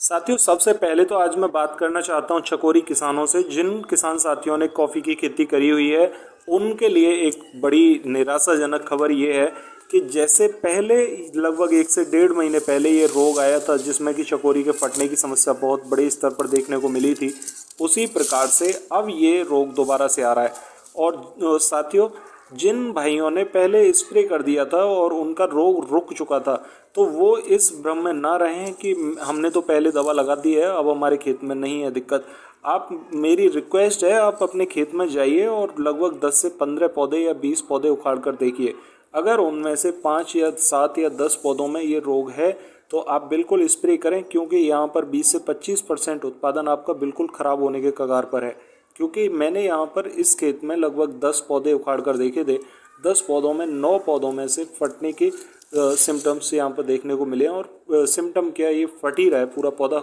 साथियों, सबसे पहले तो आज मैं बात करना चाहता हूं चकोरी किसानों से। जिन किसान साथियों ने कॉफ़ी की खेती करी हुई है उनके लिए एक बड़ी निराशाजनक खबर ये है कि जैसे पहले लगभग 1 से 1.5 महीने पहले ये रोग आया था जिसमें कि चकोरी के फटने की समस्या बहुत बड़े स्तर पर देखने को मिली थी, उसी प्रकार से अब ये रोग दोबारा से आ रहा है। और साथियों, जिन भाइयों ने पहले स्प्रे कर दिया था और उनका रोग रुक चुका था, तो वो इस भ्रम में ना रहें कि हमने तो पहले दवा लगा दी है, अब हमारे खेत में नहीं है दिक्कत। आप, मेरी रिक्वेस्ट है, आप अपने खेत में जाइए और लगभग 10 से 15 पौधे या 20 पौधे उखाड़ कर देखिए। अगर उनमें से 5 या 7 या 10 पौधों में ये रोग है तो आप बिल्कुल स्प्रे करें, क्योंकि यहाँ पर 20 से 25% उत्पादन आपका बिल्कुल ख़राब होने के कगार पर है। क्योंकि मैंने यहाँ पर इस खेत में लगभग 10 पौधे उखाड़ कर देखे थे। 10 पौधों में 9 पौधों में से फटने के सिम्टम्स यहाँ पर देखने को मिले हैं। और सिम्टम क्या, ये फट ही रहा है, पूरा पौधा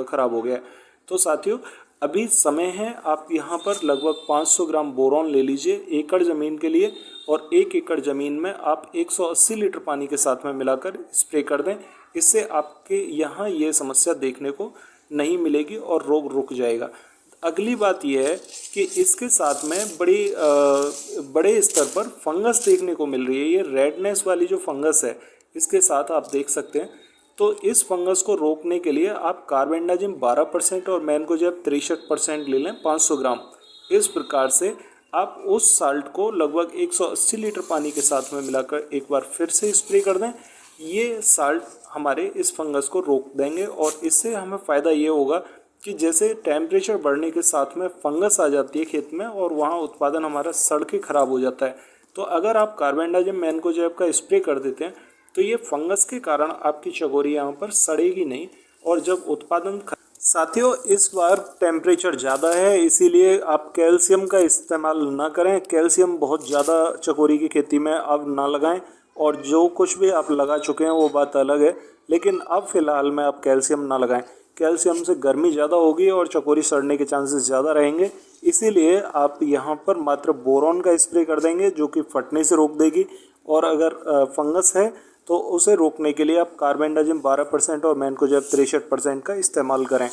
ख़राब हो गया है। तो साथियों, अभी समय है, आप यहाँ पर लगभग 500 ग्राम बोरॉन ले लीजिए एकड़ ज़मीन के लिए, और 1 एकड़ ज़मीन में आप 180 लीटर पानी के साथ में मिलाकर स्प्रे कर दें। इससे आपके यहाँ ये समस्या देखने को नहीं मिलेगी और रोग रुक जाएगा। अगली बात यह है कि इसके साथ में बड़े स्तर पर फंगस देखने को मिल रही है। ये रेडनेस वाली जो फंगस है, इसके साथ आप देख सकते हैं। तो इस फंगस को रोकने के लिए आप कार्बेंडाजिम 12% और मैनकोजेब 63% ले लें 500 ग्राम। इस प्रकार से आप उस साल्ट को लगभग 180 लीटर पानी के साथ में मिलाकर एक बार फिर से स्प्रे कर दें। ये साल्ट हमारे इस फंगस को रोक देंगे और इससे हमें फ़ायदा ये होगा कि जैसे टेम्परेचर बढ़ने के साथ में फंगस आ जाती है खेत में और वहाँ उत्पादन हमारा सड़ के ख़राब हो जाता है। तो अगर आप कार्बेंडाजिम मैनकोजेब का स्प्रे कर देते हैं तो ये फंगस के कारण आपकी चकोरी यहाँ पर सड़ेगी नहीं। और जब उत्पादन, साथियों, इस बार टेम्परेचर ज़्यादा है, इसीलिए आप कैल्शियम का इस्तेमाल ना करें। कैल्शियम बहुत ज़्यादा चकोरी की खेती में अब ना लगाएं, और जो कुछ भी आप लगा चुके हैं वो बात अलग है, लेकिन अब फ़िलहाल में आप कैल्शियम ना लगाएं। कैल्शियम से गर्मी ज़्यादा होगी और चकोरी सड़ने के चांसेस ज़्यादा रहेंगे। इसीलिए आप यहाँ पर मात्र बोरॉन का स्प्रे कर देंगे, जो कि फटने से रोक देगी। और अगर फंगस है तो उसे रोकने के लिए आप कार्बेंडाजिम 12% और मैनकोजेब 63% का इस्तेमाल करें।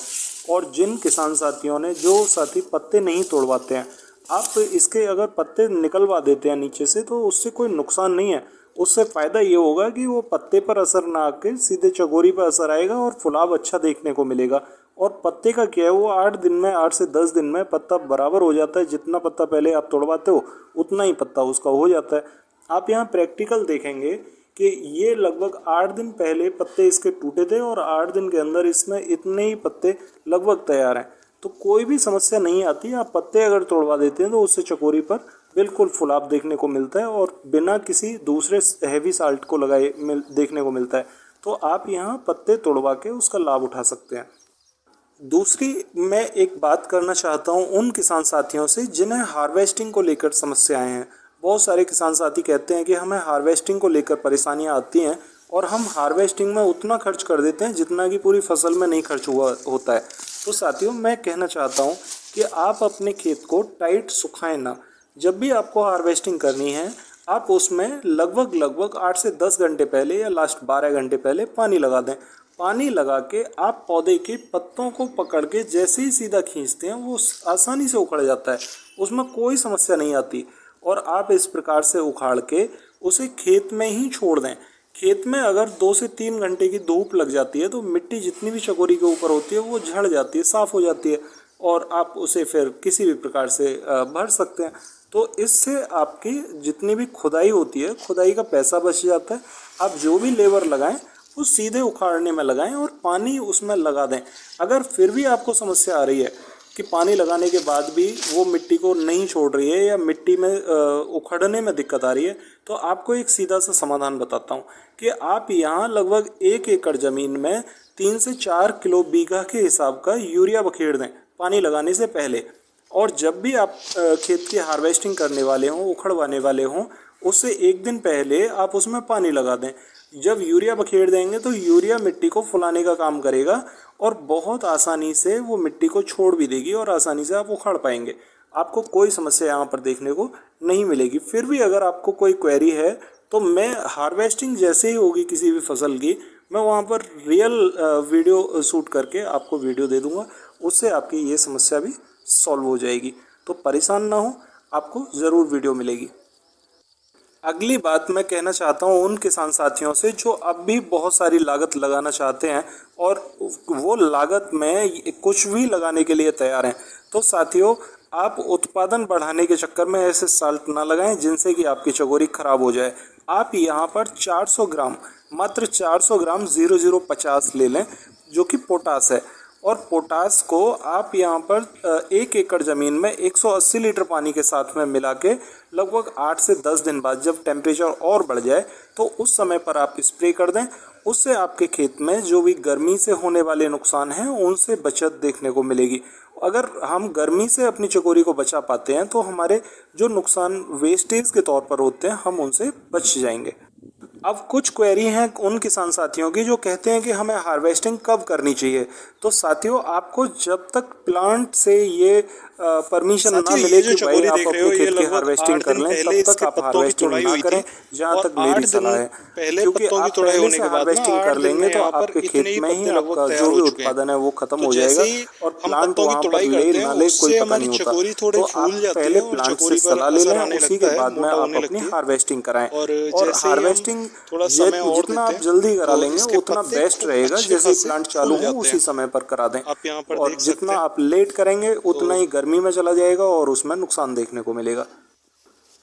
और जिन किसान साथियों ने, जो साथी पत्ते नहीं तोड़वाते हैं, आप इसके अगर पत्ते निकलवा देते हैं नीचे से तो उससे कोई नुकसान नहीं है। उससे फ़ायदा ये होगा कि वो पत्ते पर असर ना आके सीधे चकोरी पर असर आएगा और फुलाव अच्छा देखने को मिलेगा। और पत्ते का क्या है, वो 8 दिन में, 8 से 10 दिन में पत्ता बराबर हो जाता है। जितना पत्ता पहले आप तोड़वाते हो उतना ही पत्ता उसका हो जाता है। आप यहाँ प्रैक्टिकल देखेंगे कि ये लगभग 8 दिन पहले पत्ते इसके टूटे थे और 8 दिन के अंदर इसमें इतने ही पत्ते लगभग तैयार हैं। तो कोई भी समस्या नहीं आती। आप पत्ते अगर तोड़वा देते हैं तो उससे चकोरी पर बिल्कुल फुलाव देखने को मिलता है और बिना किसी दूसरे हैवी साल्ट को लगाए देखने को मिलता है। तो आप यहाँ पत्ते तोड़वा के उसका लाभ उठा सकते हैं। दूसरी, मैं एक बात करना चाहता हूँ उन किसान साथियों से जिन्हें हार्वेस्टिंग को लेकर समस्याएं हैं। बहुत सारे किसान साथी कहते हैं कि हमें हार्वेस्टिंग को लेकर परेशानियां आती हैं और हम हार्वेस्टिंग में उतना खर्च कर देते हैं जितना कि पूरी फसल में नहीं खर्च हुआ होता है। तो साथियों, मैं कहना चाहता हूँ कि आप अपने खेत को टाइट सुखाएं ना। जब भी आपको हार्वेस्टिंग करनी है, आप उसमें लगभग 8 से 10 घंटे पहले या लास्ट 12 घंटे पहले पानी लगा दें। पानी लगा के आप पौधे के पत्तों को पकड़ के जैसे ही सीधा खींचते हैं वो आसानी से उखड़ जाता है, उसमें कोई समस्या नहीं आती। और आप इस प्रकार से उखाड़ के उसे खेत में ही छोड़ दें। खेत में अगर 2 से 3 घंटे की धूप लग जाती है तो मिट्टी जितनी भी चकोरी के ऊपर होती है वो झड़ जाती है, साफ़ हो जाती है, और आप उसे फिर किसी भी प्रकार से भर सकते हैं। तो इससे आपकी जितनी भी खुदाई होती है, खुदाई का पैसा बच जाता है। आप जो भी लेबर लगाएं वो सीधे उखाड़ने में लगाएं और पानी उसमें लगा दें। अगर फिर भी आपको समस्या आ रही है कि पानी लगाने के बाद भी वो मिट्टी को नहीं छोड़ रही है या मिट्टी में उखड़ने में दिक्कत आ रही है, तो आपको एक सीधा सा समाधान बताता हूँ कि आप यहाँ लगभग 1 एकड़ ज़मीन में 3 से 4 किलो बीघा के हिसाब का यूरिया बखेर दें पानी लगाने से पहले। और जब भी आप खेत की हार्वेस्टिंग करने वाले हों, उखड़वाने वाले हों, उससे 1 दिन पहले आप उसमें पानी लगा दें। जब यूरिया बखेर देंगे तो यूरिया मिट्टी को फुलाने का काम करेगा और बहुत आसानी से वो मिट्टी को छोड़ भी देगी और आसानी से आप उखाड़ पाएंगे। आपको कोई समस्या यहाँ पर देखने को नहीं मिलेगी। फिर भी अगर आपको कोई क्वेरी है तो मैं, हार्वेस्टिंग जैसे ही होगी किसी भी फसल की, मैं वहाँ पर रियल वीडियो शूट करके आपको वीडियो दे दूँगा, उससे आपकी ये समस्या भी सॉल्व हो जाएगी। तो परेशान ना हो, आपको ज़रूर वीडियो मिलेगी। अगली बात मैं कहना चाहता हूँ उन किसान साथियों से जो अब भी बहुत सारी लागत लगाना चाहते हैं और वो लागत में कुछ भी लगाने के लिए तैयार हैं। तो साथियों, आप उत्पादन बढ़ाने के चक्कर में ऐसे साल्ट ना लगाएं जिनसे कि आपकी चकोरी खराब हो जाए। आप यहाँ पर 400 ग्राम, मात्र 400 ग्राम 0050 ले लें, जो कि पोटास है। और पोटास को आप यहाँ पर 1 एकड़ ज़मीन में 180 लीटर पानी के साथ में मिला के लगभग 8 से 10 दिन बाद जब टेम्परेचर और बढ़ जाए तो उस समय पर आप स्प्रे कर दें। उससे आपके खेत में जो भी गर्मी से होने वाले नुकसान हैं उनसे बचत देखने को मिलेगी। अगर हम गर्मी से अपनी चकोरी को बचा पाते हैं तो हमारे जो नुकसान वेस्टेज के तौर पर होते हैं हम उनसे बच जाएंगे। अब कुछ क्वेरी हैं उन किसान साथियों की जो कहते हैं कि हमें हार्वेस्टिंग कब करनी चाहिए। तो साथियों, आपको जब तक प्लांट से ये परमिशन ना मिले कि भाई आप अपने खेत की हार्वेस्टिंग कर लें, तब तक आप हार्वेस्टिंग ना करें, जहाँ तक मेरी सलाह है। क्योंकि आप पहले से हार्वेस्टिंग कर लेंगे तो आपके खेत में ही आपका जो भी उत्पादन है वो खत्म हो जाएगा और प्लांट वहाँ पर ले ना ले कोई पता नहीं होता। तो आप पहले प्लांट से सलाह ले लें, उसी के बाद में आप अपनी हार्वेस्टिंग कराएं। और हार्वेस्टिंग जितना आप जल्दी करा लेंगे उतना बेस्ट रहेगा। जैसे प्लांट चालू हो उसी समय पर करा दें, और जितना आप लेट करेंगे उतना ही गर्मी में चला जाएगा और उसमें नुकसान देखने को मिलेगा।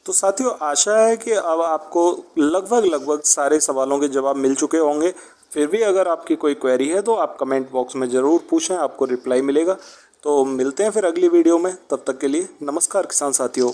तो साथियों, आशा है कि अब आपको लगभग सारे सवालों के जवाब मिल चुके होंगे। फिर भी अगर आपकी कोई क्वेरी है तो आप कमेंट बॉक्स में ज़रूर पूछें, आपको रिप्लाई मिलेगा। तो मिलते हैं फिर अगली वीडियो में, तब तक के लिए नमस्कार किसान साथियों।